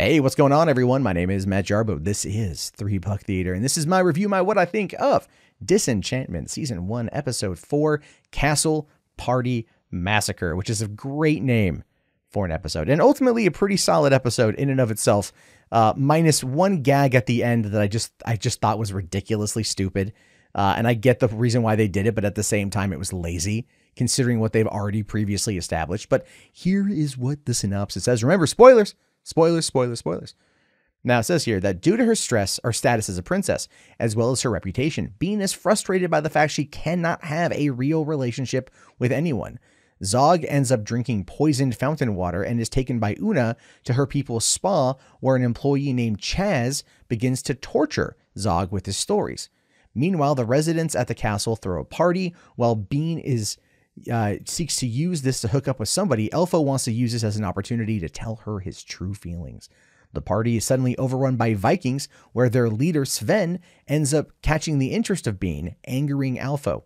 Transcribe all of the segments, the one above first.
Hey, what's going on, everyone? My name is Matt Jarbo. This is $3 Theater, and this is my review, my what I think of Disenchantment, Season 1, Episode 4, Castle Party Massacre, which is a great name for an episode, and ultimately a pretty solid episode in and of itself, minus one gag at the end that I just thought was ridiculously stupid, and I get the reason why they did it, but at the same time, it was lazy, considering what they've already previously established. But here is what the synopsis says. Remember, spoilers! Spoilers. Now it says here that due to her stress or status as a princess, as well as her reputation, Bean is frustrated by the fact she cannot have a real relationship with anyone. Zog ends up drinking poisoned fountain water and is taken by Una to her people's spa, where an employee named Chaz begins to torture Zog with his stories. Meanwhile, the residents at the castle throw a party while Bean seeks to use this to hook up with somebody. Elfo wants to use this as an opportunity to tell her his true feelings. The party is suddenly overrun by Vikings, where their leader Sven ends up catching the interest of Bean, angering Elfo.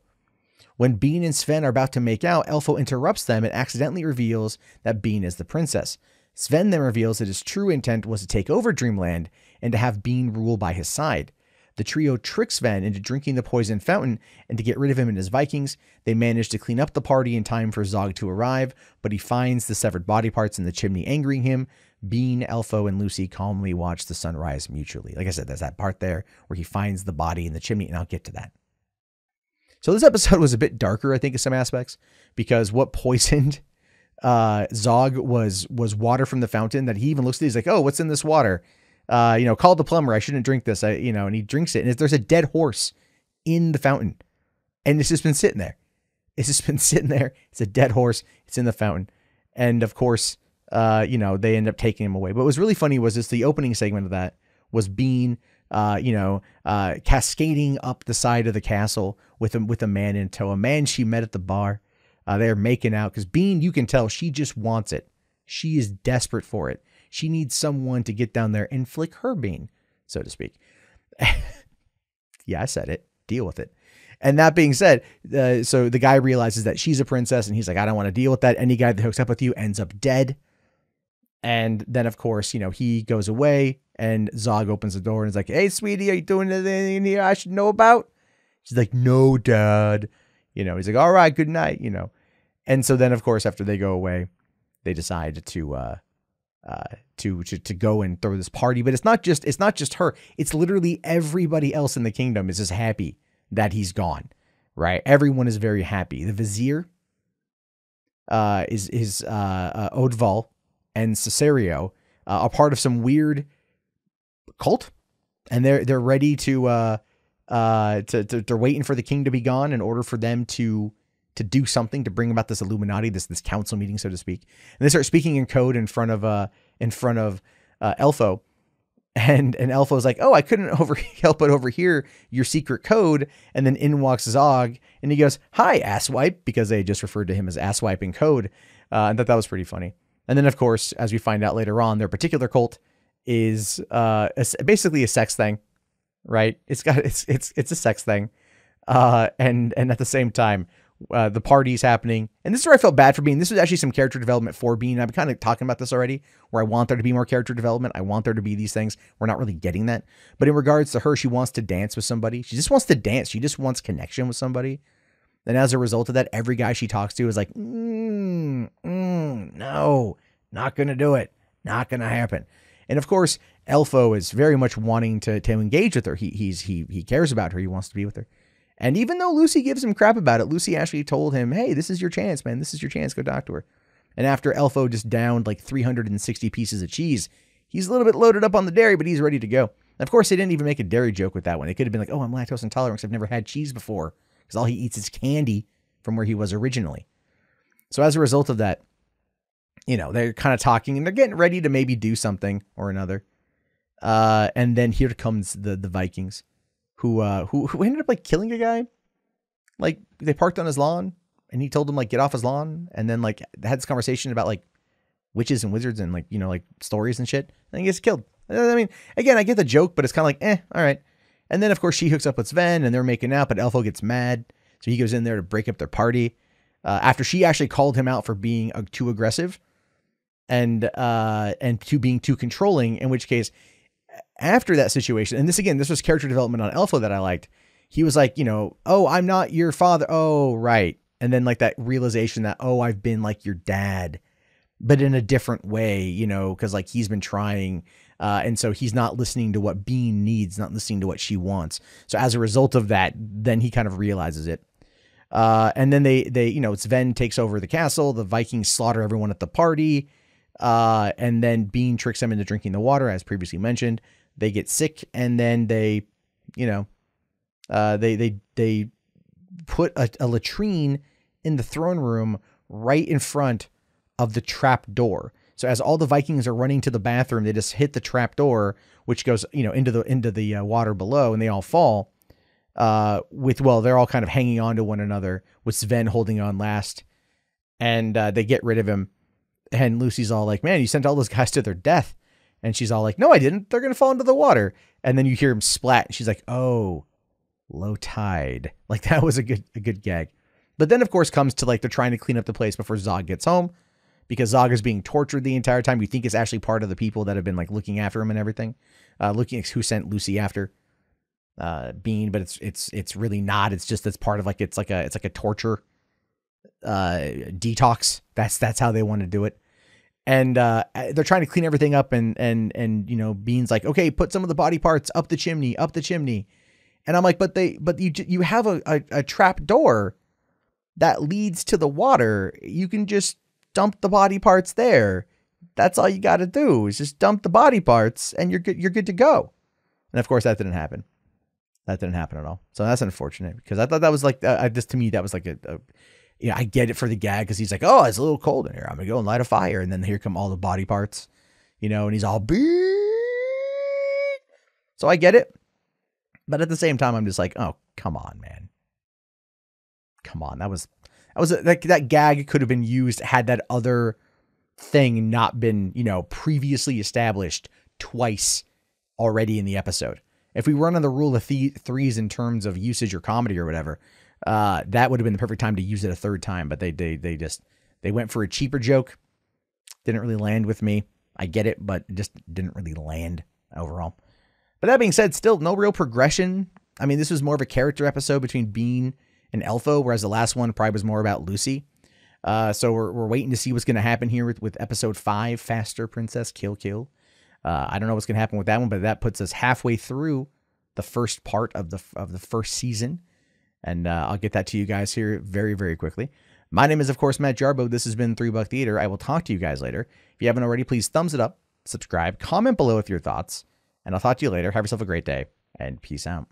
When Bean and Sven are about to make out, Elfo interrupts them and accidentally reveals that Bean is the princess. Sven then reveals that his true intent was to take over Dreamland and to have Bean rule by his side. The trio tricks Sven into drinking the poisoned fountain, and to get rid of him and his Vikings, they manage to clean up the party in time for Zog to arrive, but he finds the severed body parts in the chimney angering him. Bean, Elfo, and Luci calmly watch the sunrise mutually. Like I said, there's that part there where he finds the body in the chimney, and I'll get to that. So this episode was a bit darker, I think, in some aspects, because what poisoned Zog was water from the fountain that he even looks at. He's like, oh, what's in this water? Call the plumber. I shouldn't drink this. And he drinks it. And there's a dead horse in the fountain. And it's just been sitting there. It's a dead horse. It's in the fountain. And of course, they end up taking him away. But what was really funny was the opening segment of that was Bean, cascading up the side of the castle with a man in tow, a man she met at the bar. They're making out because Bean, you can tell she just wants it. She is desperate for it. She needs someone to get down there and flick her bean, so to speak. Yeah, I said it. Deal with it. And that being said, so the guy realizes that she's a princess, and he's like, I don't want to deal with that. Any guy that hooks up with you ends up dead. And then, of course, he goes away, and Zog opens the door and is like, hey, sweetie, are you doing anything in here I should know about? She's like, no, Dad. He's like, all right, good night, And so then, of course, after they go away, they decide to go and throw this party. But it's not just her. It's literally everybody else in the kingdom is just happy that he's gone, right? Everyone is very happy. The vizier is Odval and Cesario are part of some weird cult, and they're ready to they're waiting for the king to be gone in order for them to do something to bring about this Illuminati, this council meeting, so to speak. And they start speaking in code in front of Elfo, and Elfo's like, oh, I couldn't help but overhear your secret code. And then in walks Zog, and he goes, hi, asswipe, because they just referred to him as asswipe in code. And that was pretty funny. And then, of course, as we find out later on, their particular cult is basically a sex thing, right? It's a sex thing, and at the same time, the party's happening. And this is where I felt bad for Bean. This was actually some character development for Bean. I've been kind of talking about this already, where I want there to be more character development. I want there to be these things. We're not really getting that. But in regards to her, she wants to dance with somebody. She just wants to dance. She just wants connection with somebody. And as a result of that, every guy she talks to is like, no, not going to do it. Not going to happen. And of course, Elfo is very much wanting to engage with her. He cares about her. He wants to be with her. And even though Luci gives him crap about it, Luci actually told him, hey, this is your chance, man. This is your chance. Go talk to her. And after Elfo just downed like 360 pieces of cheese, he's a little bit loaded up on the dairy, but he's ready to go. And of course, they didn't even make a dairy joke with that one. They could have been like, oh, I'm lactose intolerant because I've never had cheese before, because all he eats is candy from where he was originally. So as a result of that, they're kind of talking and they're getting ready to maybe do something or another. And then here comes the Vikings. Who ended up like killing a guy. Like they parked on his lawn and he told them like, get off his lawn. And then like had this conversation about like witches and wizards and like, like stories and shit. And he gets killed. I mean, again, I get the joke, but it's kind of like, all right. And then of course she hooks up with Sven and they're making out, but Elfo gets mad. So he goes in there to break up their party. After she actually called him out for being too aggressive. and to being too controlling, in which case after that situation, and this was character development on Elfo that I liked. He was like, oh, I'm not your father. Oh, right. And then like that realization that, oh, I've been like your dad, but in a different way, because like he's been trying. And so he's not listening to what Bean needs, not listening to what she wants. So as a result of that, then he kind of realizes it. And then they Sven takes over the castle. The Vikings slaughter everyone at the party. And then Bean tricks them into drinking the water, as previously mentioned. They get sick, and then they put a latrine in the throne room right in front of the trap door. So as all the Vikings are running to the bathroom, they just hit the trap door, which goes, into the water below, and they all fall. They're all kind of hanging on to one another, with Sven holding on last, and they get rid of him. And Lucy's all like, "Man, you sent all those guys to their death." And she's all like, "No, I didn't. They're going to fall into the water." And then you hear him splat, and she's like, "Oh, low tide." Like that was a good gag. But then of course comes to like, they're trying to clean up the place before Zog gets home, because Zog is being tortured the entire time. You think it's actually part of the people that have been like looking after him and everything, looking at who sent Lucy after Bean, but it's really not. It's just, it's part of like, it's like a torture detox. That's how they want to do it. And they're trying to clean everything up, and Bean's like, "Okay, put some of the body parts up the chimney. And I'm like, but you have a trap door that leads to the water. You can just dump the body parts there. That's all you got to do, is just dump the body parts, and you're good to go." And of course that didn't happen. That didn't happen at all. So that's unfortunate, because I thought that was like, just to me, that was like I get it for the gag, because he's like, "Oh, it's a little cold in here. I'm going to go and light a fire." And then here come all the body parts, and he's all beep. So I get it. But at the same time, I'm just like, oh, come on, man. Come on. That gag could have been used had that other thing not been, previously established twice already in the episode. If we run on the rule of threes in terms of usage or comedy or whatever, that would have been the perfect time to use it a third time. But they went for a cheaper joke. Didn't really land with me. I get it, but it just didn't really land overall. But that being said, still no real progression. I mean, this was more of a character episode between Bean and Elfo, whereas the last one probably was more about Lucy. So we're waiting to see what's going to happen here with episode 5, Faster Princess Kill. I don't know what's going to happen with that one, but that puts us halfway through the first part of the first season. And I'll get that to you guys here very, very quickly. My name is, of course, Matt Jarbo. This has been $3 Theater. I will talk to you guys later. If you haven't already, please thumbs it up, subscribe, comment below with your thoughts, and I'll talk to you later. Have yourself a great day, and peace out.